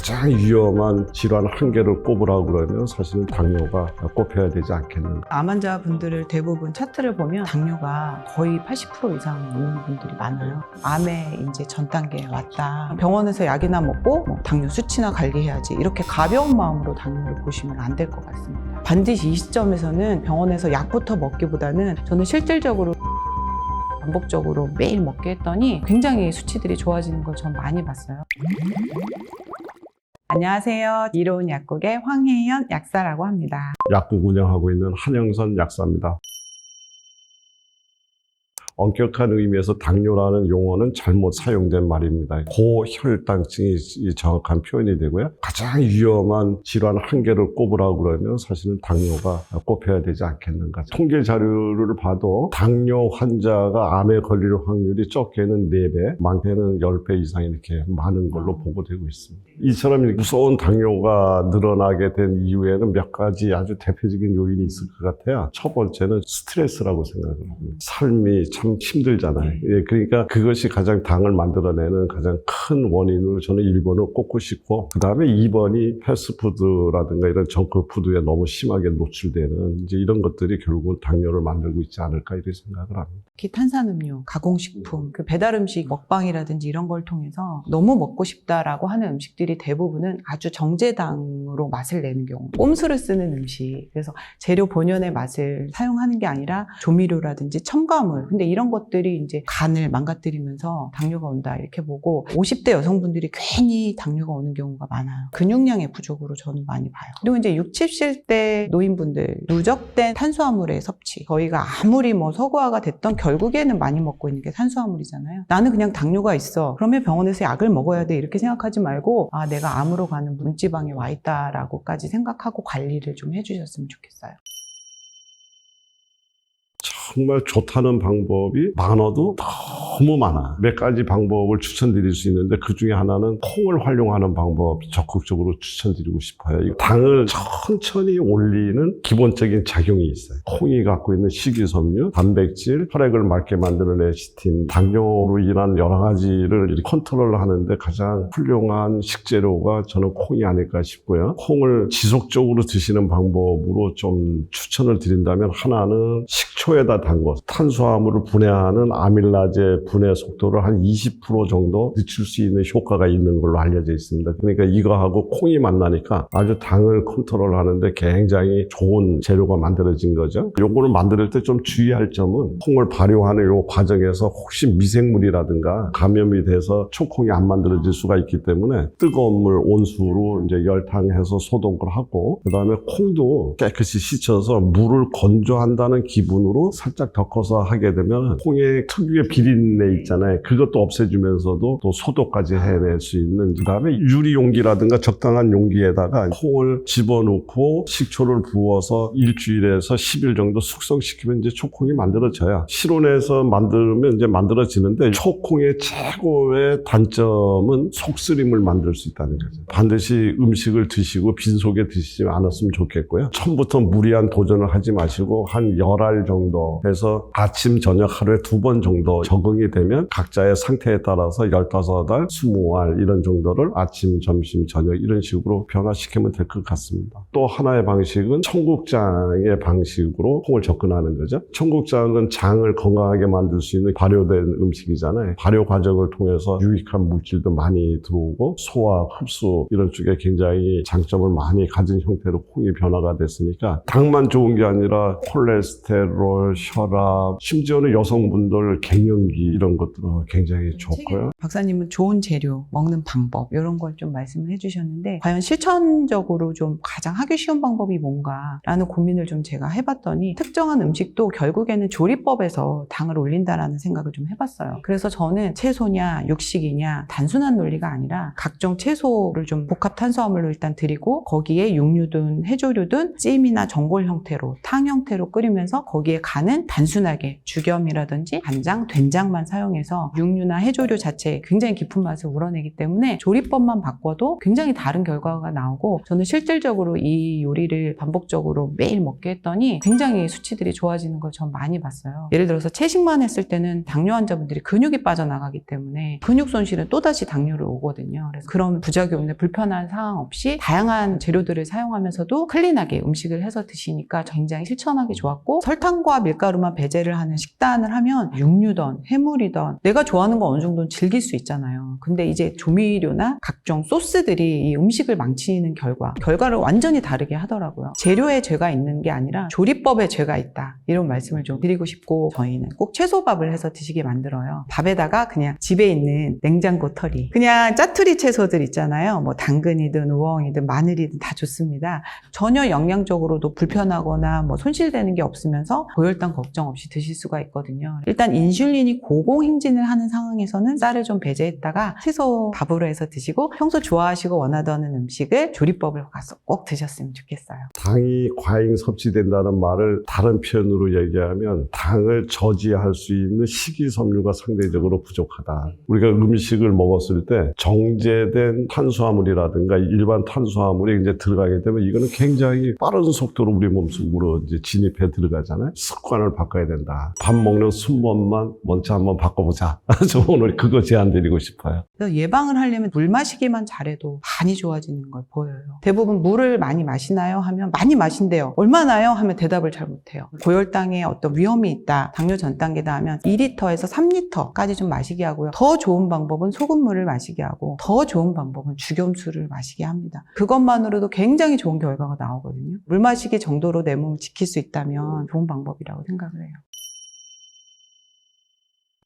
가장 위험한 질환 한 개를 꼽으라고 그러면 사실은 당뇨가 꼽혀야 되지 않겠는가. 암 환자분들을 대부분 차트를 보면 당뇨가 거의 80% 이상 있는 분들이 많아요. 암에 이제 전 단계에 왔다. 병원에서 약이나 먹고 당뇨 수치나 관리해야지. 이렇게 가벼운 마음으로 당뇨를 보시면 안 될 것 같습니다. 반드시 이 시점에서는 병원에서 약부터 먹기보다는 저는 실질적으로 반복적으로 매일 먹게 했더니 굉장히 수치들이 좋아지는 걸 전 많이 봤어요. 안녕하세요. 이로운 약국의 황혜연 약사라고 합니다. 약국 운영하고 있는 한영선 약사입니다. 엄격한 의미에서 당뇨라는 용어는 잘못 사용된 말입니다. 고혈당증이 정확한 표현이 되고요. 가장 위험한 질환 한 개를 꼽으라고 그러면 사실은 당뇨가 꼽혀야 되지 않겠는가. 통계 자료를 봐도 당뇨 환자가 암에 걸릴 확률이 적게는 4배, 많게는 10배 이상 이렇게 많은 걸로 보고되고 있습니다. 이처럼 무서운 당뇨가 늘어나게 된 이유에는 몇 가지 아주 대표적인 요인이 있을 것 같아요. 첫 번째는 스트레스라고 생각을 합니다. 삶이 참 힘들잖아요. 그러니까 그것이 가장 당을 만들어내는 가장 큰 원인으로 저는 1번을 꼽고 싶고, 그 다음에 2번이 패스트푸드라든가 이런 정크푸드에 너무 심하게 노출되는 이제 이런 것들이 결국은 당뇨를 만들고 있지 않을까 이렇게 생각을 합니다. 특히 탄산음료, 가공식품, 그 배달음식 먹방이라든지 이런 걸 통해서 너무 먹고 싶다라고 하는 음식들이 대부분은 아주 정제당으로 맛을 내는 경우, 꼼수를 쓰는 음식, 그래서 재료 본연의 맛을 사용하는 게 아니라 조미료라든지 첨가물, 근데 이런 것들이 이제 간을 망가뜨리면서 당뇨가 온다 이렇게 보고, 50대 여성분들이 괜히 당뇨가 오는 경우가 많아요. 근육량의 부족으로 저는 많이 봐요. 그리고 이제 60, 70대 노인분들, 누적된 탄수화물의 섭취, 저희가 아무리 서구화가 됐던 결국에는 많이 먹고 있는 게 탄수화물이잖아요. 나는 그냥 당뇨가 있어, 그러면 병원에서 약을 먹어야 돼 이렇게 생각하지 말고, 아, 내가 암으로 가는 문지방에 와 있다라고까지 생각하고 관리를 좀 해주셨으면 좋겠어요. 정말 좋다는 방법이 많아도 너무 많아. 몇 가지 방법을 추천드릴 수 있는데 그 중에 하나는 콩을 활용하는 방법 적극적으로 추천드리고 싶어요. 당을 천천히 올리는 기본적인 작용이 있어요. 콩이 갖고 있는 식이섬유, 단백질, 혈액을 맑게 만드는 레시틴, 당뇨로 인한 여러 가지를 컨트롤하는데 가장 훌륭한 식재료가 저는 콩이 아닐까 싶고요. 콩을 지속적으로 드시는 방법으로 좀 추천을 드린다면, 하나는 식초에다 담궈 탄수화물을 분해하는 아밀라제 분해 속도를 한 20% 정도 늦출 수 있는 효과가 있는 걸로 알려져 있습니다. 그러니까 이거하고 콩이 만나니까 아주 당을 컨트롤하는데 굉장히 좋은 재료가 만들어진 거죠. 요거를 만들 때 좀 주의할 점은, 콩을 발효하는 요 과정에서 혹시 미생물이라든가 감염이 돼서 초콩이 안 만들어질 수가 있기 때문에 뜨거운 물 온수로 이제 열탕해서 소독을 하고, 그 다음에 콩도 깨끗이 씻어서 물을 건조한다는 기분으로 살짝 덮어서 하게 되면 콩의 특유의 비린내 있잖아요. 그것도 없애주면서도 또 소독까지 해낼 수 있는, 그 다음에 유리 용기라든가 적당한 용기에다가 콩을 집어넣고 식초를 부어서 일주일에서 10일 정도 숙성시키면 이제 초콩이 만들어져요. 실온에서 만들면 이제 만들어지는데, 초콩의 최고의 단점은 속쓰림을 만들 수 있다는 거죠. 반드시 음식을 드시고 빈속에 드시지 않았으면 좋겠고요. 처음부터 무리한 도전을 하지 마시고 한 10알 정도 해서 아침 저녁 하루에 2번 정도 적응이 되면 각자의 상태에 따라서 15알, 20알 이런 정도를 아침, 점심, 저녁 이런 식으로 변화시키면 될 것 같습니다. 또 하나의 방식은 청국장의 방식으로 콩을 접근하는 거죠. 청국장은 장을 건강하게 만들 수 있는 발효된 음식이잖아요. 발효 과정을 통해서 유익한 물질도 많이 들어오고 소화, 흡수 이런 쪽에 굉장히 장점을 많이 가진 형태로 콩이 변화가 됐으니까, 당만 좋은 게 아니라 콜레스테롤, 혈압, 심지어는 여성분들 갱년기 이런 것도 굉장히 좋고요. 박사님은 좋은 재료, 먹는 방법 이런 걸 좀 말씀을 해주셨는데, 과연 실천적으로 좀 가장 하기 쉬운 방법이 뭔가라는 고민을 좀 제가 해봤더니, 특정한 음식도 결국에는 조리법에서 당을 올린다라는 생각을 좀 해봤어요. 그래서 저는 채소냐 육식이냐 단순한 논리가 아니라 각종 채소를 좀 복합 탄수화물로 일단 드리고, 거기에 육류든 해조류든 찜이나 전골 형태로, 탕 형태로 끓이면서 거기에 간은 저희는 단순하게 죽염이라든지 간장, 된장만 사용해서 육류나 해조류 자체에 굉장히 깊은 맛을 우러내기 때문에 조리법만 바꿔도 굉장히 다른 결과가 나오고 저는 실질적으로 이 요리를 반복적으로 매일 먹게 했더니 굉장히 수치들이 좋아지는 걸 전 많이 봤어요. 예를 들어서 채식만 했을 때는 당뇨 환자분들이 근육이 빠져나가기 때문에 근육 손실은 또다시 당뇨를 오거든요. 그래서 그런 부작용이나 불편한 상황 없이 다양한 재료들을 사용하면서도 클린하게 음식을 해서 드시니까 굉장히 실천하기 좋았고 설탕과 밀가루만 배제를 하는 식단을 하면 육류든 해물이든 내가 좋아하는 거 어느 정도는 즐길 수 있잖아요. 근데 이제 조미료나 각종 소스들이 이 음식을 망치는 결과를 완전히 다르게 하더라고요. 재료에 죄가 있는 게 아니라 조리법에 죄가 있다. 이런 말씀을 좀 드리고 싶고 저희는 꼭 채소밥을 해서 드시게 만들어요. 밥에다가 그냥 집에 있는 냉장고 털이 그냥 짜투리 채소들 있잖아요. 뭐 당근이든 우엉이든 마늘이든 다 좋습니다. 전혀 영양적으로도 불편하거나 뭐 손실되는 게 없으면서 고혈당 걱정 없이 드실 수가 있거든요. 일단 인슐린이 고공행진을 하는 상황에서는 쌀을 좀 배제했다가 채소 밥으로 해서 드시고 평소 좋아하시고 원하던 음식을 조리법을 가서 꼭 드셨으면 좋겠어요. 당이 과잉 섭취된다는 말을 다른 표현으로 얘기하면 당을 저지할 수 있는 식이섬유가 상대적으로 부족하다. 우리가 음식을 먹었을 때 정제된 탄수화물이라든가 일반 탄수화물이 이제 들어가게 되면 이거는 굉장히 빠른 속도로 우리 몸속으로 이제 진입해 들어가잖아요. 습관을 바꿔야 된다. 밥 먹는 순번만 먼저 한번 바꿔보자. 저 오늘 그거 제안 드리고 싶어요. 그래서 예방을 하려면 물 마시기만 잘해도 많이 좋아지는 걸 보여요. 대부분 물을 많이 마시나요? 하면 많이 마신대요. 얼마나요? 하면 대답을 잘 못해요. 고혈당에 어떤 위험이 있다. 당뇨 전 단계다 하면 2리터에서 3리터까지 좀 마시게 하고요. 더 좋은 방법은 소금물을 마시게 하고 더 좋은 방법은 죽염수를 마시게 합니다. 그것만으로도 굉장히 좋은 결과가 나오거든요. 물 마시기 정도로 내 몸을 지킬 수 있다면 좋은 방법이라고 생각을 해요.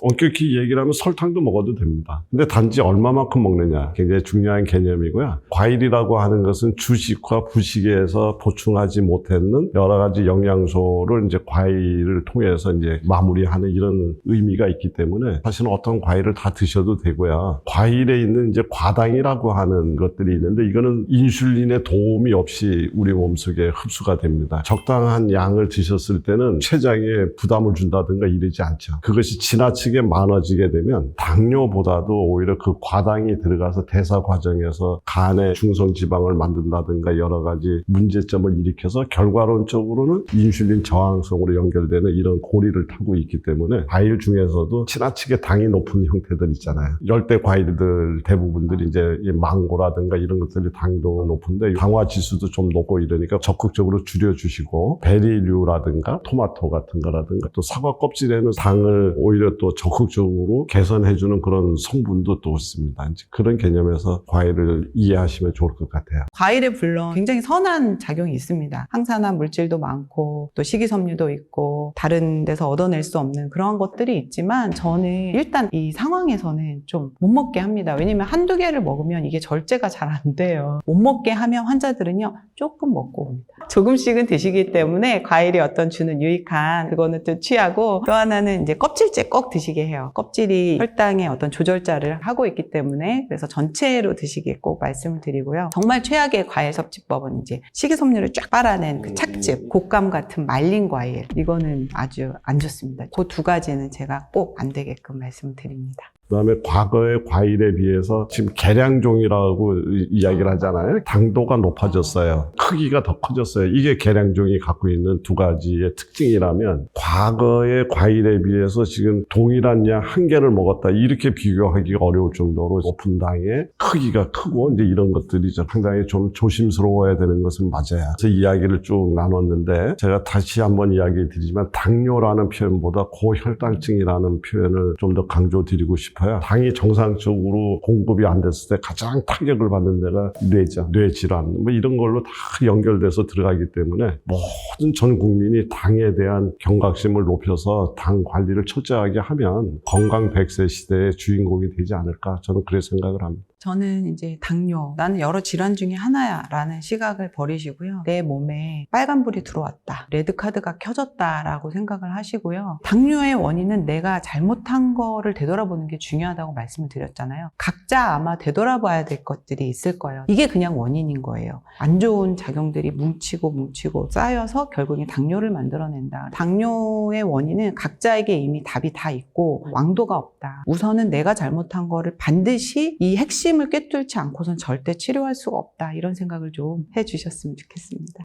엄격히 얘기를 하면 설탕도 먹어도 됩니다. 근데 단지 얼마만큼 먹느냐 굉장히 중요한 개념이고요. 과일이라고 하는 것은 주식과 부식에서 보충하지 못했는 여러 가지 영양소를 이제 과일을 통해서 이제 마무리하는 이런 의미가 있기 때문에 사실은 어떤 과일을 다 드셔도 되고요. 과일에 있는 이제 과당이라고 하는 것들이 있는데 이거는 인슐린의 도움이 없이 우리 몸속에 흡수가 됩니다. 적당한 양을 드셨을 때는 췌장에 부담을 준다든가 이러지 않죠. 그것이 지나치게 많아지게 되면 당뇨보다도 오히려 그 과당이 들어가서 대사 과정에서 간에 중성지방을 만든다든가 여러 가지 문제점을 일으켜서 결과론적으로는 인슐린 저항성으로 연결되는 이런 고리를 타고 있기 때문에 과일 중에서도 지나치게 당이 높은 형태들 있잖아요. 열대 과일들 대부분들이 이제 망고라든가 이런 것들이 당도 높은데 당화 지수도 좀 높고 이러니까 적극적으로 줄여주시고 베리류라든가 토마토 같은 거라든가 또 사과 껍질에는 당을 오히려 또 적극적으로 개선해주는 그런 성분도 또 있습니다. 이제 그런 개념에서 과일을 이해하시면 좋을 것 같아요. 과일에 물론 굉장히 선한 작용이 있습니다. 항산화 물질도 많고 또 식이섬유도 있고 다른 데서 얻어낼 수 없는 그런 것들이 있지만 저는 일단 이 상황에서는 좀 못 먹게 합니다. 왜냐면 한두 개를 먹으면 이게 절제가 잘 안 돼요. 못 먹게 하면 환자들은요 조금 먹고 옵니다. 조금씩은 드시기 때문에 과일이 어떤 주는 유익한 그거는 또 취하고 또 하나는 이제 껍질째 꼭 드시게 해요. 껍질이 혈당의 어떤 조절자를 하고 있기 때문에 그래서 전체로 드시게 꼭 말씀을 드리고요. 정말 최악의 과일 섭취법은 이제 식이섬유를 쫙 빨아낸 그 착즙, 곶감 같은 말린 과일 이거는 아주 안 좋습니다. 그 두 가지는 제가 꼭 안 되게끔 말씀을 드립니다. 그다음에 과거의 과일에 비해서 지금 계량종이라고 이야기를 하잖아요. 당도가 높아졌어요. 크기가 더 커졌어요. 이게 계량종이 갖고 있는 두 가지의 특징이라면 과거의 과일에 비해서 지금 동일한 양 한 개를 먹었다 이렇게 비교하기가 어려울 정도로 높은 당의 크기가 크고 이제 이런 것들이 상당히 좀 조심스러워야 되는 것은 맞아요. 그래서 이야기를 쭉 나눴는데 제가 다시 한번 이야기 드리지만 당뇨라는 표현보다 고혈당증이라는 표현을 좀 더 강조드리고 싶어요. 당이 정상적으로 공급이 안 됐을 때 가장 타격을 받는 데가 뇌죠. 뇌질환 뭐 이런 걸로 다 연결돼서 들어가기 때문에 모든 전 국민이 당에 대한 경각심을 높여서 당 관리를 철저하게 하면 건강 100세 시대의 주인공이 되지 않을까 저는 그렇게 생각을 합니다. 저는 이제 당뇨, 나는 여러 질환 중에 하나야 라는 시각을 버리시고요. 내 몸에 빨간불이 들어왔다, 레드카드가 켜졌다라고 생각을 하시고요. 당뇨의 원인은 내가 잘못한 거를 되돌아보는 게 중요하다고 말씀을 드렸잖아요. 각자 아마 되돌아봐야 될 것들이 있을 거예요. 이게 그냥 원인인 거예요. 안 좋은 작용들이 뭉치고 쌓여서 결국에 당뇨를 만들어낸다. 당뇨의 원인은 각자에게 이미 답이 다 있고 왕도가 없다. 우선은 내가 잘못한 거를 반드시 이 핵심을 꿰뚫지 않고선 절대 치료할 수가 없다. 이런 생각을 좀 해주셨으면 좋겠습니다.